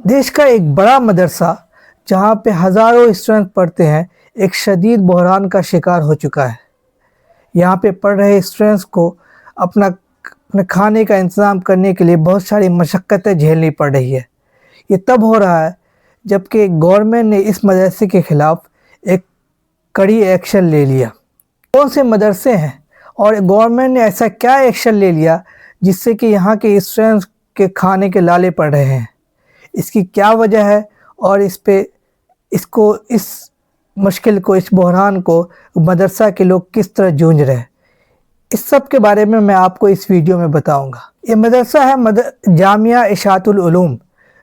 देश का एक बड़ा मदरसा जहाँ पे हज़ारों स्टूडेंट पढ़ते हैं एक शदीद बहरान का शिकार हो चुका है। यहाँ पे पढ़ रहे स्टूडेंट्स को अपने खाने का इंतज़ाम करने के लिए बहुत सारी मशक्क़तें झेलनी पड़ रही है। ये तब हो रहा है जबकि गवर्नमेंट ने इस मदरसे के ख़िलाफ़ एक कड़ी एक्शन ले लिया। कौन से मदरसे हैं और गवर्नमेंट ने ऐसा क्या एक्शन ले लिया जिससे कि यहाँ के स्टूडेंट्स के खाने के लाले पड़ रहे हैं, इसकी क्या वजह है और इस मुश्किल को, इस बहरान को मदरसा के लोग किस तरह जूझ रहे हैं, इस सब के बारे में मैं आपको इस वीडियो में बताऊंगा। ये मदरसा है जामिया इशातुल उलूम,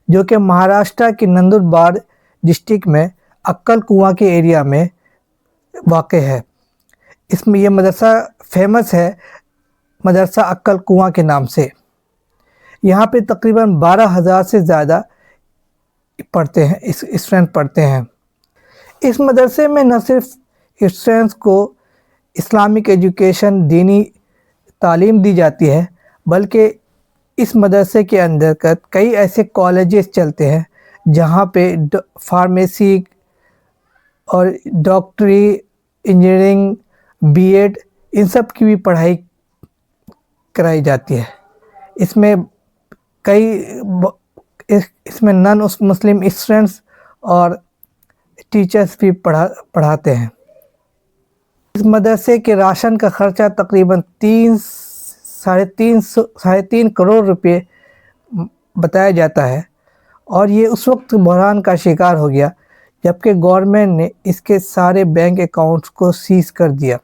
जो कि महाराष्ट्र के नंदुरबार डिस्ट्रिक्ट में अक्कल कुआं के एरिया में वाक़ है। इसमें ये मदरसा फेमस है मदरसा अक्कल कुआं के नाम से। यहाँ पे तकरीबन 12,000 से ज़्यादा पढ़ते हैं, इस स्टूडेंट पढ़ते हैं। इस मदरसे में न सिर्फ स्टूडेंट्स को इस्लामिक एजुकेशन, दीनी तालीम दी जाती है, बल्कि इस मदरसे के अंतर्गत कई ऐसे कॉलेजेस चलते हैं जहाँ पे फार्मेसी और डॉक्टरी, इंजीनियरिंग, बीएड, इन सब की भी पढ़ाई कराई जाती है। इसमें नॉन मुस्लिम स्टूडेंट्स और टीचर्स भी पढ़ाते हैं। इस मदरसे के राशन का ख़र्चा तकरीबन साढ़े तीन करोड़ रुपए बताया जाता है और ये उस वक्त बहरान का शिकार हो गया जबकि गवर्नमेंट ने इसके सारे बैंक अकाउंट्स को सीज कर दिया।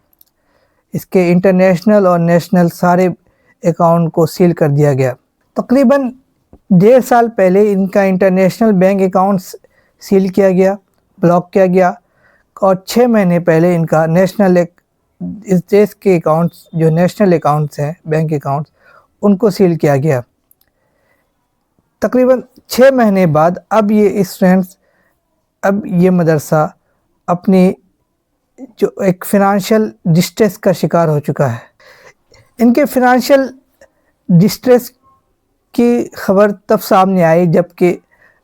इसके इंटरनेशनल और नेशनल सारे अकाउंट को सील कर दिया गया। तकरीबन 1.5 साल पहले इनका इंटरनेशनल बैंक अकाउंट्स सील किया गया, ब्लॉक किया गया और 6 महीने पहले इनका इस देश के अकाउंट्स, जो नेशनल अकाउंट्स हैं, बैंक अकाउंट्स, उनको सील किया गया। तकरीबन 6 महीने बाद अब ये मदरसा अपनी जो एक फ़िनांशियल डिस्ट्रेस का शिकार हो चुका है। इनके फ़िनांशियल डिस्ट्रेस की खबर तब सामने आई जबकि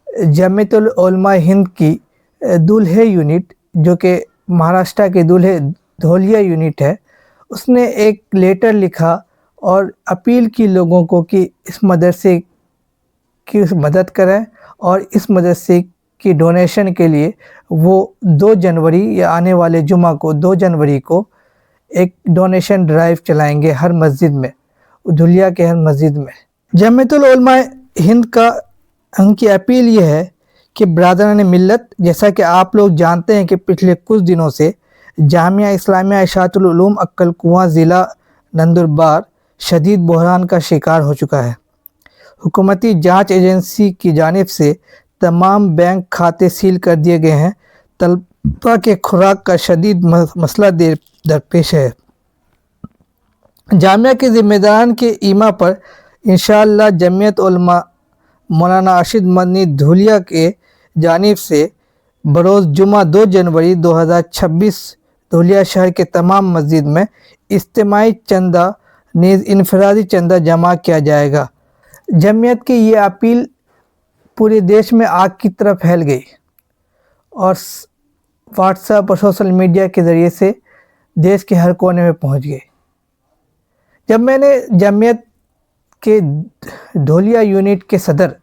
जमीयतुल उलमा हिंद की दुल्हे यूनिट, जो कि महाराष्ट्र के धोलिया यूनिट है, उसने एक लेटर लिखा और अपील की लोगों को कि इस मदरसे की मदद करें और इस मदरसे की डोनेशन के लिए वो 2 जनवरी या आने वाले जुमा को 2 जनवरी को एक डोनेशन ड्राइव चलाएंगे हर मस्जिद में, धुलिया के हर मस्जिद में। जमीयतुल उलमा हिंद का उनकी अपील ये है कि ब्रादरान मिल्लत, जैसा कि आप लोग जानते हैं कि पिछले कुछ दिनों से जामिया इस्लामिया इशातुल उलूम अक्कल कुआं ज़िला नंदुरबार शदीद बहरान का शिकार हो चुका है। हुकूमती जांच एजेंसी की जानिब से तमाम बैंक खाते सील कर दिए गए हैं। तलबा के खुराक का शदीद मसला दरपेश है। जामिया के ज़िम्मेदारान के ईमा पर इंशाअल्लाह जमीयत उलमा मौलाना अरशद मदनी धुलिया के जानिब से बरोज़ जुमा 2 जनवरी 2026 धुलिया शहर के तमाम मस्जिद में इज्तिमाई चंदा नीज़ इनफरादी चंदा जमा किया जाएगा। जमीयत की ये अपील पूरे देश में आग की तरह फैल गई और व्हाट्सएप और सोशल मीडिया के ज़रिए से देश के हर कोने में पहुंच गई। जब मैंने जमीयत के धोलिया यूनिट के सदर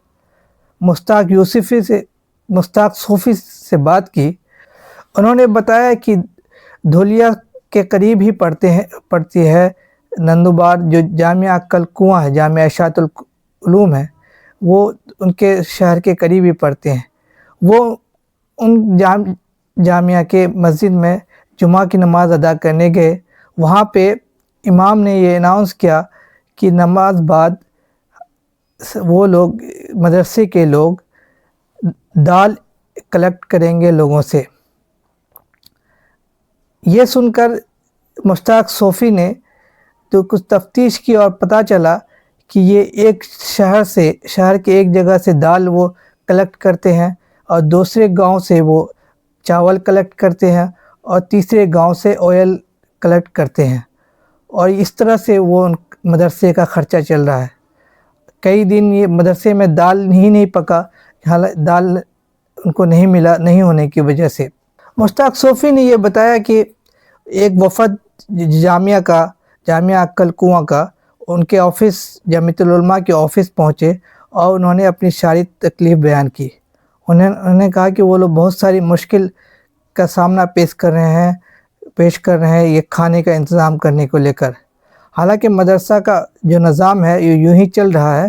मुश्ताक सूफ़ी से बात की, उन्होंने बताया कि धोलिया के करीब ही पड़ती है नंदुरबार, जो जामिया अक्कल कुआं है, जामिया इशातुल उलूम है, वो उनके शहर के करीब ही पड़ते हैं। वो उन जामिया के मस्जिद में जुमा की नमाज़ अदा करने गए। वहाँ पे इमाम ने ये अनाउंस किया कि नमाज बाद वो लोग, मदरसे के लोग, दाल कलेक्ट करेंगे लोगों से। ये सुनकर मुश्ताक सूफ़ी ने तो कुछ तफ्तीश की और पता चला कि ये एक शहर के एक जगह से दाल वो कलेक्ट करते हैं और दूसरे गांव से वो चावल कलेक्ट करते हैं और तीसरे गांव से ऑयल कलेक्ट करते हैं और इस तरह से वो मदरसे का ख़र्चा चल रहा है। कई दिन ये मदरसे में दाल ही नहीं पका حالانکہ دال ان کو نہیں ہونے کی وجہ سے۔ مشتاق صوفی نے یہ بتایا کہ ایک وفد جامعہ عقل کنواں کا ان کے آفس جامعۃ العلماء کے آفس پہنچے اور انہوں نے اپنی ساری تکلیف بیان کی۔ انہوں نے کہا کہ وہ لوگ بہت ساری مشکل کا سامنا پیش کر رہے ہیں یہ کھانے کا انتظام کرنے کو لے کر۔ حالانکہ مدرسہ کا جو نظام ہے یہ یوں ہی چل رہا ہے،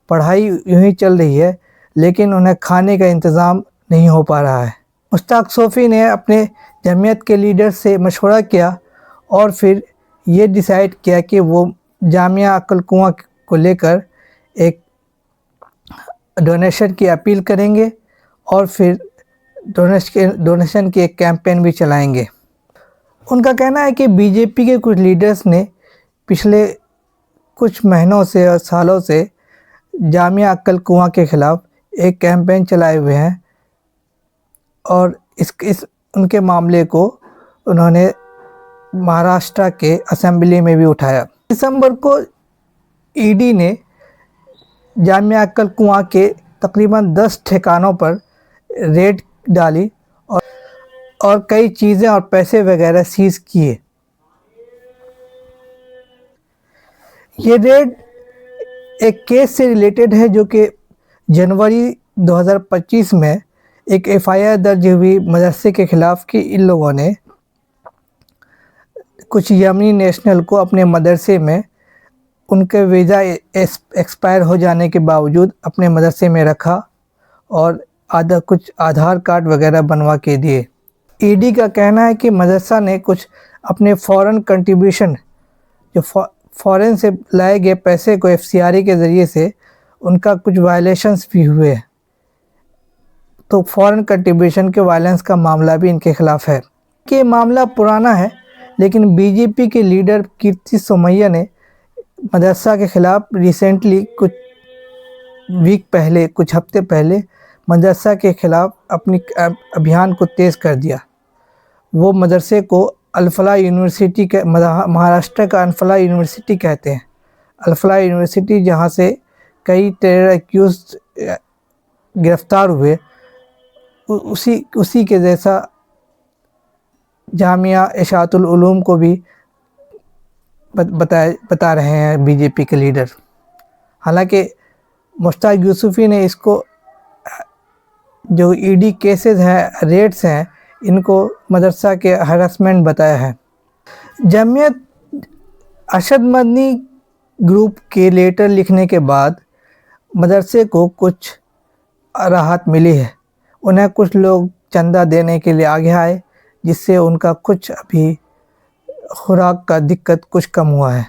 پڑھائی یوں ہی چل رہی ہے، لیکن انہیں کھانے کا انتظام نہیں ہو پا رہا ہے۔ مشتاق صوفی نے اپنے جمعیت کے لیڈر سے مشورہ کیا اور پھر یہ ڈیسائیڈ کیا کہ وہ جامعہ عقل کنواں کو لے کر ایک ڈونیشن کی اپیل کریں گے اور پھر ڈونیشن کی ایک کیمپین بھی چلائیں گے۔ ان کا کہنا ہے کہ بی جے پی کے کچھ لیڈرز نے پچھلے کچھ مہینوں سے اور سالوں سے جامعہ عقل کنواں کے خلاف ایک کیمپین چلائے ہوئے ہیں اور ان کے معاملے کو انہوں نے مہاراشٹرا کے اسمبلی میں بھی اٹھایا۔ دسمبر کو ای ڈی نے جامعہ عقل کنواں کے تقریباً 10 ٹھکانوں پر ریڈ ڈالی اور کئی چیزیں اور پیسے وغیرہ سیز کیے۔ یہ ریڈ ایک کیس سے ریلیٹڈ ہے جو کہ جنوری 2025 میں ایک ایف آئی آر درج ہوئی مدرسے کے خلاف کہ ان لوگوں نے کچھ یمنی نیشنل کو اپنے مدرسے میں ان کے ویزا ایکسپائر ہو جانے کے باوجود اپنے مدرسے میں رکھا اور کچھ آدھار کارڈ وغیرہ بنوا کے دیے۔ ای ڈی کا کہنا ہے کہ مدرسہ نے کچھ اپنے فورن کنٹریبیوشن جو فورن سے لائے گئے پیسے کو ایف سی آر ای کے ذریعے سے ان کا کچھ وائلیشنز بھی ہوئے، تو فورن کنٹریبیوشن کے وائلنس کا معاملہ بھی ان کے خلاف ہے۔ کہ یہ معاملہ پرانا ہے، لیکن بی جے پی کے لیڈر کیرتی سومیا نے مدرسہ کے خلاف ریسنٹلی کچھ ہفتے پہلے مدرسہ کے خلاف اپنی ابھیان کو تیز کر دیا۔ وہ مدرسے کو الفلاح یونیورسٹی مہاراشٹر کا الفلاح یونیورسٹی کہتے ہیں، الفلاح یونیورسٹی جہاں سے کئی ٹیرر ایکیوزڈ گرفتار ہوئے، اسی کے جیسا جامعہ اشاعت العلوم کو بھی بتا رہے ہیں بی جے پی کے لیڈر۔ حالانکہ مشتاق یوسفی نے اس کو جو ای ڈی کیسز ہیں، ریٹس ہیں، ان کو مدرسہ کے ہراسمنٹ بتایا ہے۔ جمعیت ارشد مدنی گروپ کے لیٹر لکھنے کے بعد مدرسے کو کچھ راحت ملی ہے۔ انہیں کچھ لوگ چندہ دینے کے لیے آگے آئے، جس سے ان کا کچھ ابھی خوراک کا دقت کچھ کم ہوا ہے۔